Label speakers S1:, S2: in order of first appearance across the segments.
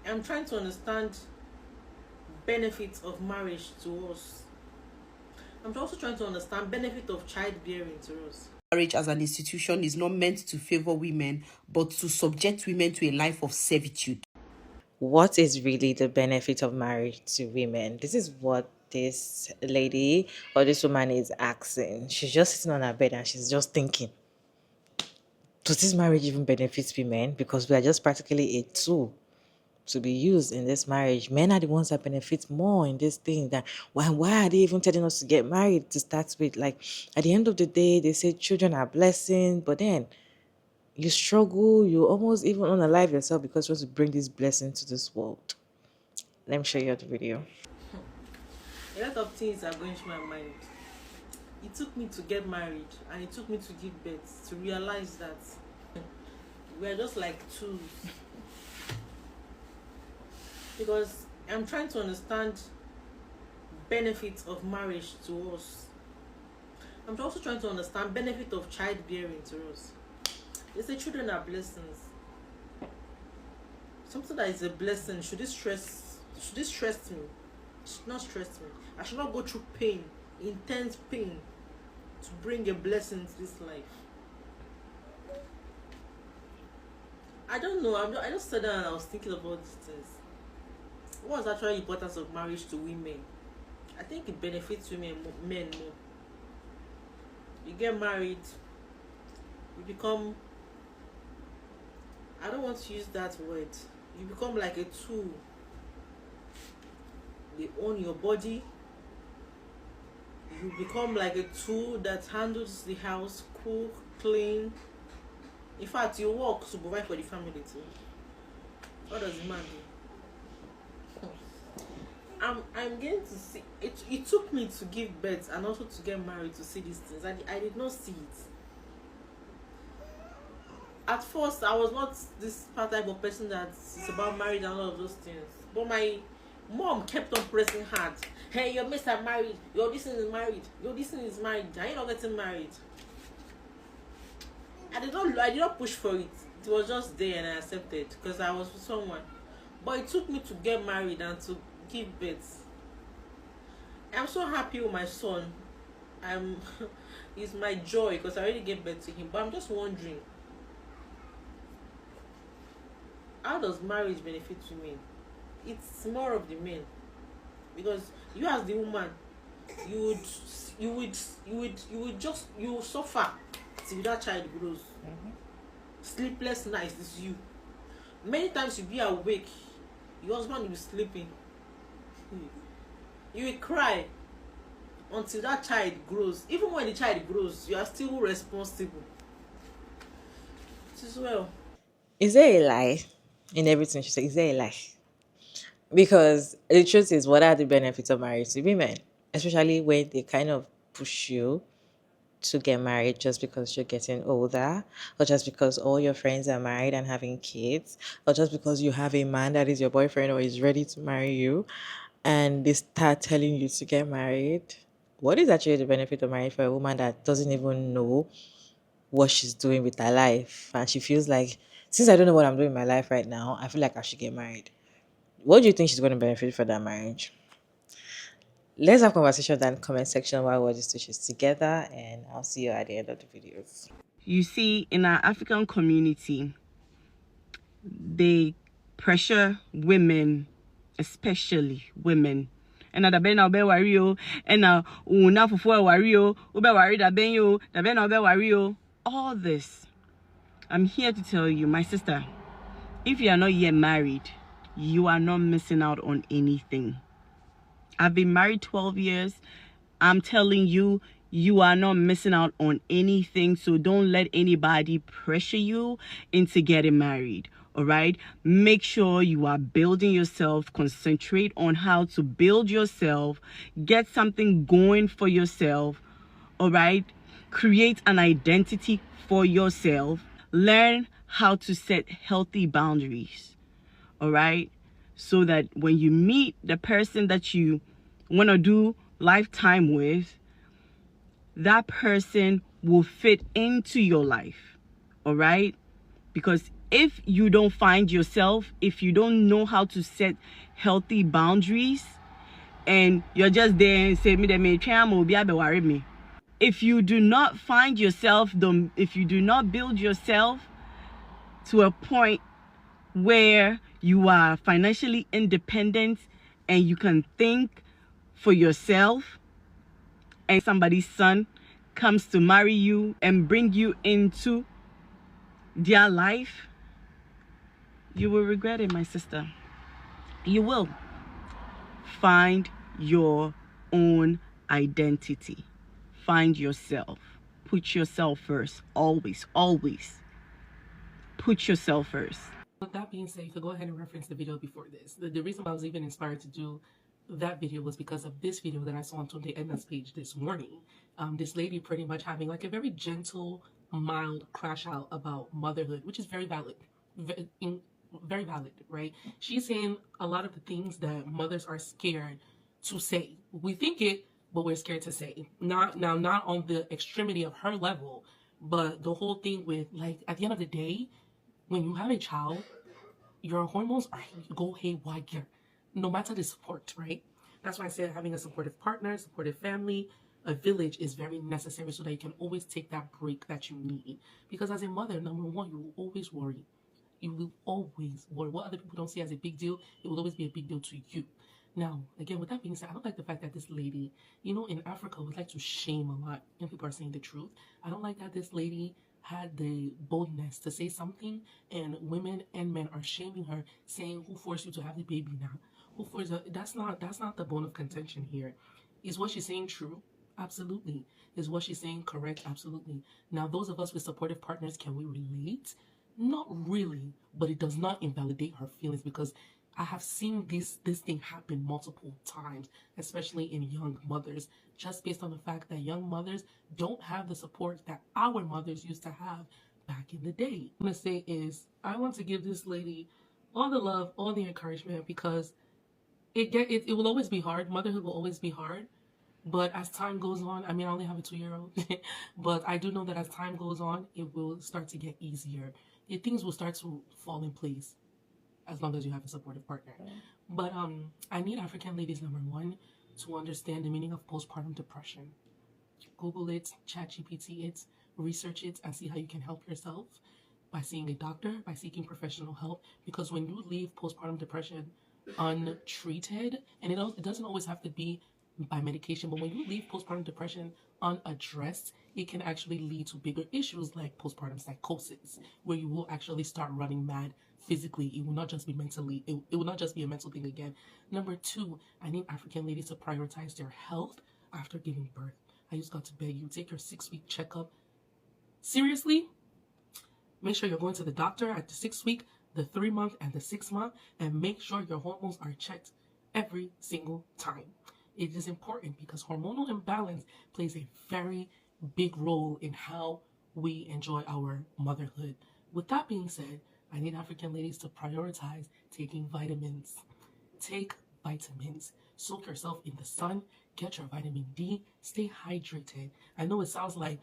S1: I'm trying to understand benefits of marriage to us. I'm also trying to understand benefit of childbearing to us.
S2: Marriage as an institution is not meant to favor women, but to subject women to a life of servitude.
S3: What is really the benefit of marriage to women? This is what this lady or this woman is asking. She's just sitting on her bed and she's just thinking, does this marriage even benefit women? Because we are just practically a tool to be used in this marriage. Men are the ones that benefit more in this thing. That why are they even telling us to get married to start with? Like, at the end of the day, they say children are blessings, but then you struggle, you almost even unalive yourself because you want to bring this blessing to this world. Let me show you the video.
S1: A lot of things are going through my mind. It took me to get married and it took me to give birth to realize that we're just like tools. Because I'm trying to understand benefits of marriage to us. I'm also trying to understand benefit of childbearing to us. They say children are blessings. Something that is a blessing, should it stress me? It should not stress me. I should not go through pain, intense pain, to bring a blessing to this life. I don't know. I just sat down and I was thinking about these things. What's actually the importance of marriage to women? I think it benefits men more. You get married, you become, I don't want to use that word, you become like a tool. They own your body. You become like a tool that handles the house, cook, clean. In fact, you work to provide for the family too. What does the man do? I'm getting to see it. It took me to give birth and also to get married to see these things. I did not see it. At first, I was not this type of person that is about marriage and all of those things. But my mom kept on pressing hard. Hey, your mates are married. Your this thing is married. Your this thing is married. Are you not getting married? I did not push for it. It was just there and I accepted because I was with someone. But it took me to get married and to give birth. I'm so happy with my son. It's my joy because I already gave birth to him. But I'm just wondering, how does marriage benefit women? It's more of the men, because you as the woman, you would suffer till that child grows. Sleepless nights is you. Many times you be awake, your husband will be sleeping. You will cry until that child grows. Even when the child grows, you are still responsible. It is well.
S3: Is there a lie in everything she said? Is there a lie? Because the truth is, what are the benefits of marriage to women? Especially when they kind of push you to get married just because you're getting older, or just because all your friends are married and having kids, or just because you have a man that is your boyfriend or is ready to marry you, and they start telling you to get married. What is actually the benefit of marriage for a woman that doesn't even know what she's doing with her life? And she feels like, since I don't know what I'm doing in my life right now, I feel like I should get married. What do you think she's going to benefit from that marriage? Let's have conversation in the comment section while we're just stitches together, and I'll see you at the end of the videos.
S4: You see, in our African community, they pressure women, especially women. And the ben be wario, and now una fufu wario, ube wari da ben yo, da ben be wario. All this, I'm here to tell you, my sister, if you are not yet married, you are not missing out on anything. I've been married 12 years. I'm telling you, you are not missing out on anything. So don't let anybody pressure you into getting married. All right. Make sure you are building yourself. Concentrate on how to build yourself. Get something going for yourself. All right. Create an identity for yourself. Learn how to set healthy boundaries. All right. So that when you meet the person that you want to do lifetime with, that person will fit into your life. All right. Because if you don't find yourself, if you don't know how to set healthy boundaries, and you're just there and say, me, if you do not find yourself, if you do not build yourself to a point where you are financially independent and you can think for yourself, and somebody's son comes to marry you and bring you into their life, you will regret it, my sister. You will. Find your own identity. Find yourself. Put yourself first. Always, always. Put yourself first.
S2: With that being said, you could go ahead and reference the video before this. The reason why I was even inspired to do that video was because of this video that I saw on Tunde Edna's page this morning. This lady pretty much having like a very gentle, mild crash out about motherhood, which is very valid. Very valid, right? She's saying a lot of the things that mothers are scared to say. We think it, but we're scared to say. Not on the extremity of her level, but the whole thing with, like, at the end of the day, when you have a child, your hormones go haywire, no matter the support, right? That's why I said having a supportive partner, supportive family, a village is very necessary so that you can always take that break that you need. Because as a mother, number one, you will always worry. You will always worry. What other people don't see as a big deal, it will always be a big deal to you. Now, again, with that being said, I don't like the fact that this lady, in Africa, we like to shame a lot when people are saying the truth. I don't like that this lady had the boldness to say something, and women and men are shaming her, saying, "Who forced you to have the baby now? Who forced you?" That's not the bone of contention here. Is what she's saying true? Absolutely. Is what she's saying correct? Absolutely. Now, those of us with supportive partners, can we relate? Not really, but it does not invalidate her feelings, because I have seen this thing happen multiple times, especially in young mothers, just based on the fact that young mothers don't have the support that our mothers used to have back in the day. What I'm gonna say is, I want to give this lady all the love, all the encouragement, because it will always be hard. Motherhood will always be hard. But as time goes on, I mean, I only have a 2-year-old, but I do know that as time goes on, it will start to get easier. Things will start to fall in place as long as you have a supportive partner. But I need African ladies, number one, to understand the meaning of postpartum depression. Google it, ChatGPT it, research it, and see how you can help yourself by seeing a doctor, by seeking professional help. Because when you leave postpartum depression untreated, and it doesn't always have to be by medication, but when you leave postpartum depression unaddressed, it can actually lead to bigger issues like postpartum psychosis, where you will actually start running mad physically. It will not just be mentally, it will not just be a mental thing again. Number two, I need African ladies to prioritize their health after giving birth. I just got to beg you, take your 6-week checkup seriously. Make sure you're going to the doctor at the 6-week, the 3-month, and the 6-month, and make sure your hormones are checked every single time. It is important because hormonal imbalance plays a very big role in how we enjoy our motherhood. With that being said, I need African ladies to prioritize taking vitamins. Take vitamins. Soak yourself in the sun. Get your vitamin D. Stay hydrated. I know it sounds like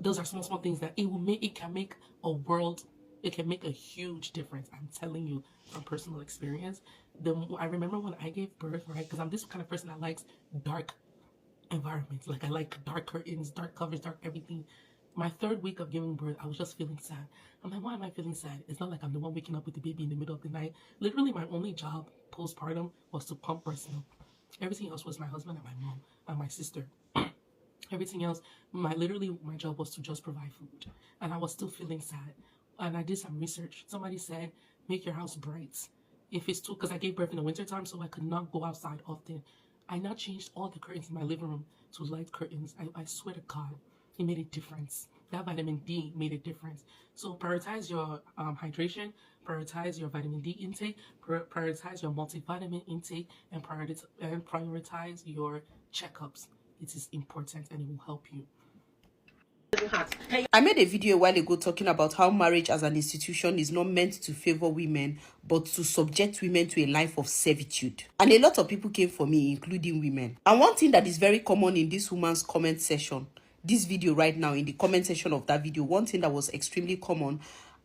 S2: those are small things that it can make a world. It can make a huge difference. I'm telling you from personal experience. I remember when I gave birth, right? Because I'm this kind of person that likes dark environments. Like, I like dark curtains, dark covers, dark everything. My 3rd week of giving birth, I was just feeling sad. I'm like, why am I feeling sad? It's not like I'm the one waking up with the baby in the middle of the night. Literally, my only job postpartum was to pump breast milk. Everything else was my husband and my mom and my sister. Everything else, my job was to just provide food. And I was still feeling sad. And I did some research. Somebody said, make your house bright. If it's too, because I gave birth in the winter time, so I could not go outside often. I now changed all the curtains in my living room to light curtains. I swear to God, it made a difference. That vitamin D made a difference. So prioritize your hydration, prioritize your vitamin D intake, prioritize your multivitamin intake, and prioritize your checkups. It is important and it will help you.
S5: I made a video a while ago talking about how marriage as an institution is not meant to favor women, but to subject women to a life of servitude. And a lot of people came for me, including women. And one thing that is very common in this woman's comment section, this video right now, in the comment section of that video, one thing that was extremely common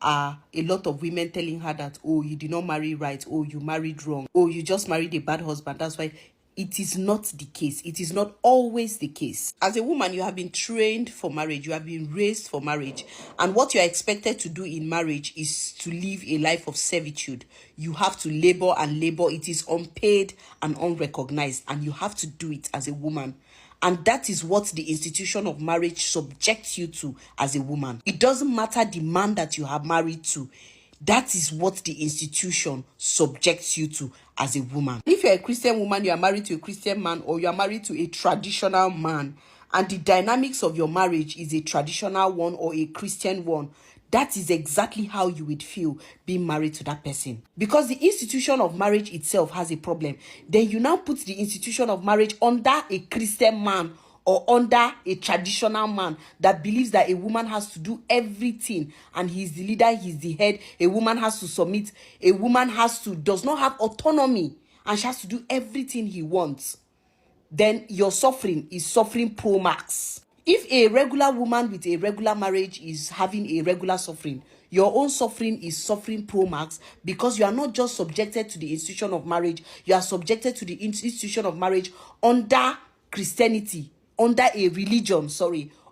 S5: are a lot of women telling her that, oh, you did not marry right, oh, you married wrong, oh, you just married a bad husband, that's why. It is not the case. It is not always the case. As a woman, you have been trained for marriage. You have been raised for marriage. And what you are expected to do in marriage is to live a life of servitude. You have to labor and labor. It is unpaid and unrecognized. And you have to do it as a woman. And that is what the institution of marriage subjects you to as a woman. It doesn't matter the man that you have married to. That is what the institution subjects you to as a woman. If you're a Christian woman, you are married to a Christian man, or you are married to a traditional man, and the dynamics of your marriage is a traditional one or a Christian one, that is exactly how you would feel being married to that person. Because the institution of marriage itself has a problem. Then you now put the institution of marriage under a Christian man or under a traditional man that believes that a woman has to do everything and he's the leader, he's the head. A woman has to submit. A woman does not have autonomy and she has to do everything he wants. Then your suffering is suffering pro max. If a regular woman with a regular marriage is having a regular suffering, your own suffering is suffering pro max, because you are not just subjected to the institution of marriage, you are subjected to the institution of marriage under Christianity, under a religion,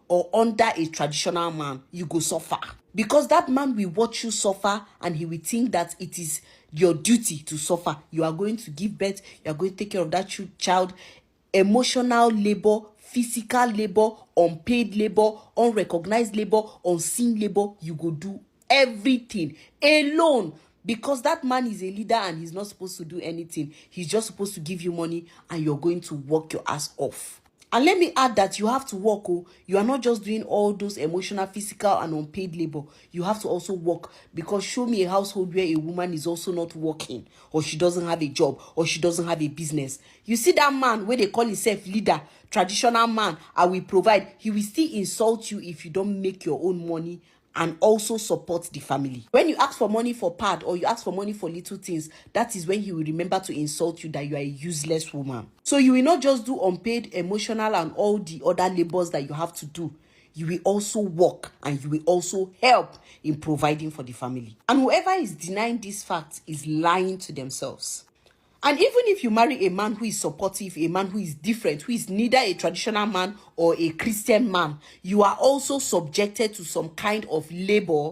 S5: or under a traditional man. You go suffer. Because that man will watch you suffer and he will think that it is your duty to suffer. You are going to give birth, you are going to take care of that child. Emotional labor, physical labor, unpaid labor, unrecognized labor, unseen labor. You go do everything alone, because that man is a leader and he's not supposed to do anything. He's just supposed to give you money and you're going to work your ass off. And let me add that you have to work. You are not just doing all those emotional, physical, and unpaid labor. You have to also work, because show me a household where a woman is also not working, or she doesn't have a job, or she doesn't have a business. You see that man where they call himself leader, traditional man, I will provide. He will still insult you if you don't make your own money and also support the family. When you ask for money for pad, or you ask for money for little things, that is when he will remember to insult you, that you are a useless woman. So you will not just do unpaid, emotional, and all the other labors that you have to do. You will also work and you will also help in providing for the family. And whoever is denying this fact is lying to themselves. And even if you marry a man who is supportive, a man who is different, who is neither a traditional man or a Christian man, you are also subjected to some kind of labor,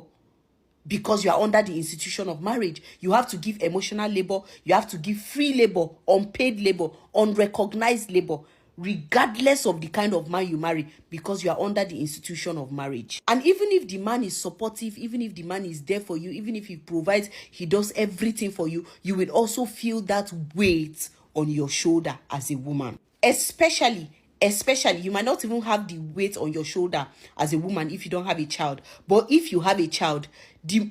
S5: because you are under the institution of marriage. You have to give emotional labor, you have to give free labor, unpaid labor, unrecognized labor, regardless of the kind of man you marry, because you are under the institution of marriage. And even if the man is supportive, even if the man is there for you, even if he provides, he does everything for you, you will also feel that weight on your shoulder as a woman. Especially, you might not even have the weight on your shoulder as a woman if you don't have a child. But if you have a child,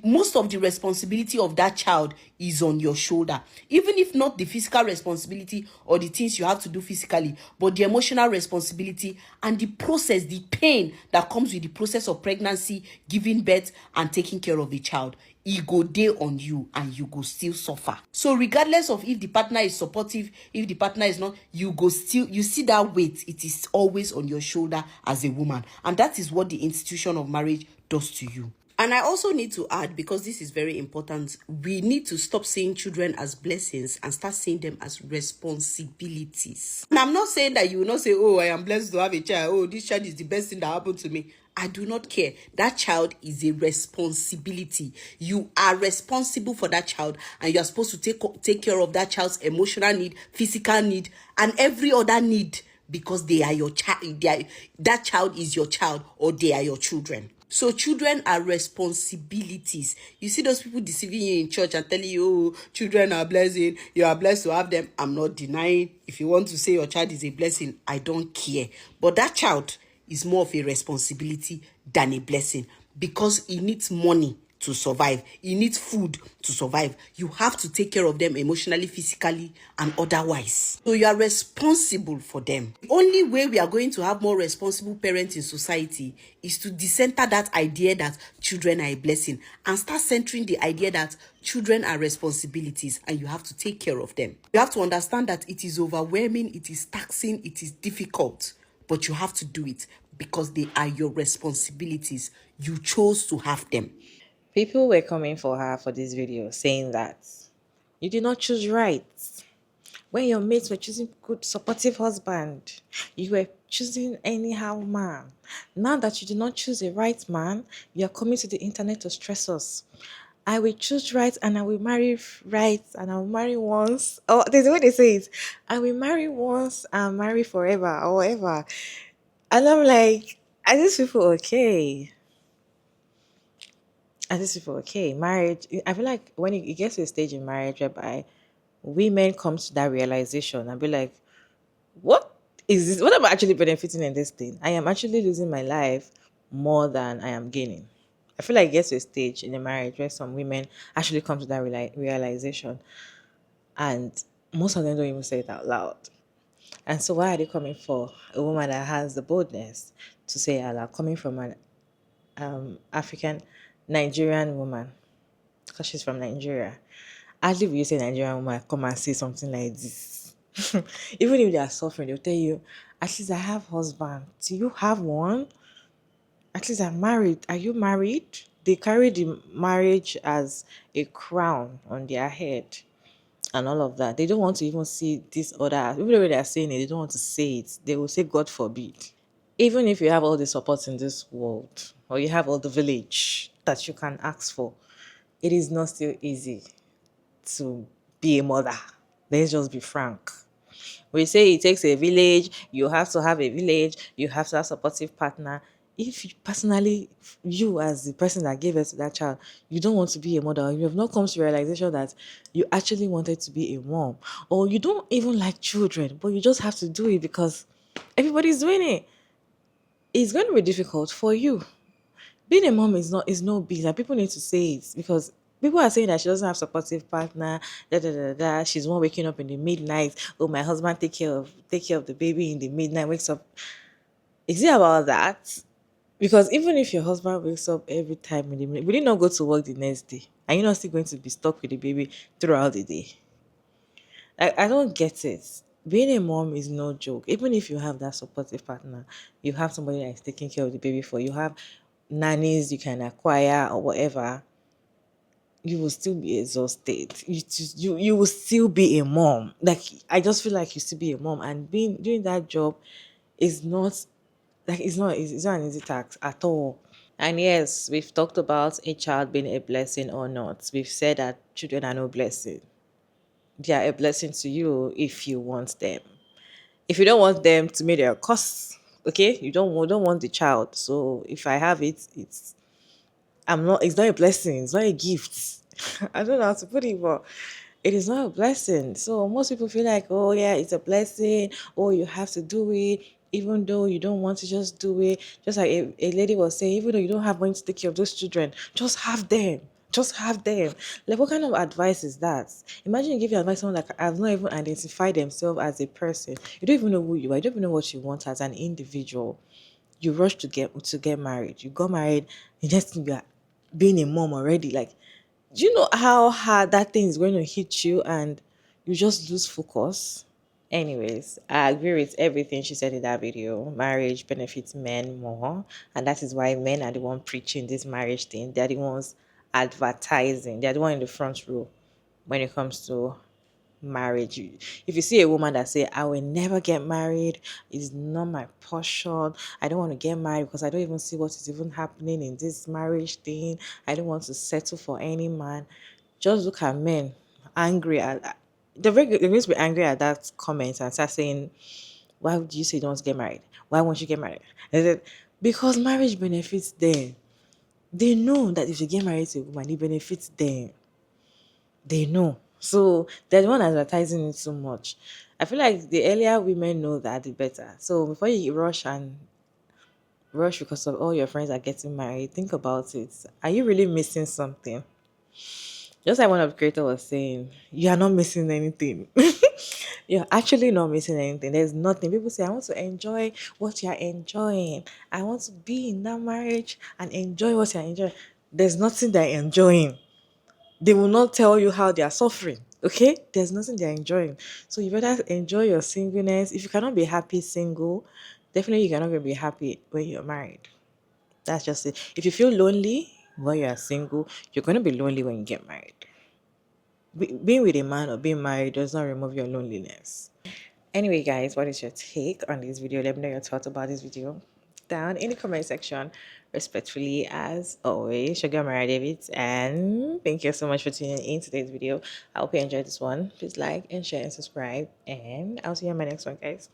S5: most of the responsibility of that child is on your shoulder. Even if not the physical responsibility or the things you have to do physically, but the emotional responsibility and the process, the pain that comes with the process of pregnancy, giving birth, and taking care of the child. It go dey on you and you go still suffer. So regardless of if the partner is supportive, if the partner is not, you see that weight. It is always on your shoulder as a woman. And that is what the institution of marriage does to you. And I also need to add, because this is very important, we need to stop seeing children as blessings and start seeing them as responsibilities. And I'm not saying that you will not say, oh, I am blessed to have a child. Oh, this child is the best thing that happened to me. I do not care. That child is a responsibility. You are responsible for that child, and you are supposed to take care of that child's emotional need, physical need, and every other need, because they are your child. That child is your child, or they are your children. So children are responsibilities. You see those people deceiving you in church and telling you, oh, children are blessing, you are blessed to have them. I'm not denying. If you want to say your child is a blessing, I don't care. But that child is more of a responsibility than a blessing, because he needs money to survive. He needs food to survive. You have to take care of them emotionally, physically, and otherwise. So you are responsible for them. The only way we are going to have more responsible parents in society is to decenter that idea that children are a blessing and start centering the idea that children are responsibilities and you have to take care of them. You have to understand that it is overwhelming, it is taxing, it is difficult, but you have to do it because they are your responsibilities. You chose to have them.
S3: People were coming for her for this video saying that you did not choose right. When your mates were choosing good supportive husband, you were choosing anyhow man. Now that you did not choose a right man, you are coming to the internet to stress us. I will choose right and I will marry right and I will marry once. Oh, there's a way they say it. I will marry once and marry forever or whatever. And I'm like, are these people okay? Are these people okay? Marriage, I feel like when it gets to a stage in marriage whereby women come to that realization and be like, what is this? What am I actually benefiting in this thing? I am actually losing my life more than I am gaining. I feel like it gets to a stage in a marriage where some women actually come to that realization, and most of them don't even say it out loud. And so, why are they coming for a woman that has the boldness to say it out loud, coming from an African Nigerian woman, because she's from Nigeria? Hardly will you say Nigerian woman come and say something like this. Even if they are suffering, they'll tell you, at least I have husband. Do you have one? At least I'm married. Are you married? They carry the marriage as a crown on their head and all of that. They don't want to even see this other, even though they are saying it, they don't want to say it. They will say, God forbid. Even if you have all the support in this world, or you have all the village that you can ask for, it is not still easy to be a mother. Let's just be frank. We say it takes a village, you have to have a village, you have to have a supportive partner. If you personally, you as the person that gave birth to that child, you don't want to be a mother, you have not come to realization that you actually wanted to be a mom, or you don't even like children, but you just have to do it because everybody's doing it, it's going to be difficult for you. Being a mom is no big. Like, people need to say it because people are saying that she doesn't have supportive partner. Da da da da. She's one waking up in the midnight. Oh, my husband take care of the baby in the midnight. Wakes up. Is it about that? Because even if your husband wakes up every time in the midnight, will you not go to work the next day? Are you not still going to be stuck with the baby throughout the day? I don't get it. Being a mom is no joke. Even if you have that supportive partner, you have somebody that is taking care of the baby for you, have nannies you can acquire or whatever, you will still be exhausted. You will still be a mom. Like, I just feel like you still be a mom, and being doing that job is not like it's not an easy task at all. And yes, we've talked about a child being a blessing or not. We've said that children are no blessing. They are a blessing to you if you want them. If you don't want them, to me they're a cost. Okay, don't want the child. So if I have it, it's not a blessing, it's not a gift. I don't know how to put it, but it is not a blessing. So most people feel like, oh yeah, it's a blessing. Oh, you have to do it, even though you don't want to just do it. Just like a lady was saying, even though you don't have money to take care of those children, just have them. Just have them. Like, what kind of advice is that? Imagine you give your advice to someone that has not even identified themselves as a person. You don't even know who you are. You don't even know what you want as an individual. You rush to get married. You got married. You just think you are being a mom already. Like, do you know how hard that thing is going to hit you, and you just lose focus? Anyways, I agree with everything she said in that video. Marriage benefits men more, and that is why men are the one preaching this marriage thing. They're the ones advertising. They're the one in the front row when it comes to marriage. If you see a woman that say, I will never get married, it's not my portion, I don't want to get married because I don't even see what is even happening in this marriage thing, I don't want to settle for any man, just look at men angry at they're going to be angry at that comment and start saying, why would you say you don't want to get married, why won't you get married? And then, because marriage benefits them. They know that if you get married to a woman, it benefits them. They know. So they're the one advertising it so much. I feel like the earlier women know that, the better. So before you rush because of all your friends are getting married, think about it. Are you really missing something? Just like one of the creators was saying, you are not missing anything. You're actually not missing anything. There's nothing. People say, I want to enjoy what you're enjoying. I want to be in that marriage and enjoy what you're enjoying. There's nothing they're enjoying. They will not tell you how they are suffering. Okay, there's nothing they're enjoying. So you better enjoy your singleness. If you cannot be happy single, definitely you cannot be happy when you're married. That's just it. If you feel lonely while you are single, you're going to be lonely when you get married. Being with a man or being married does not remove your loneliness. Anyway, guys, what is your take on this video? Let me know your thoughts about this video down in the comment section. Respectfully, as always, Sugar Mara David, and thank you so much for tuning in today's video. I hope you enjoyed this one. Please like and share and subscribe, and I'll see you in my next one, guys.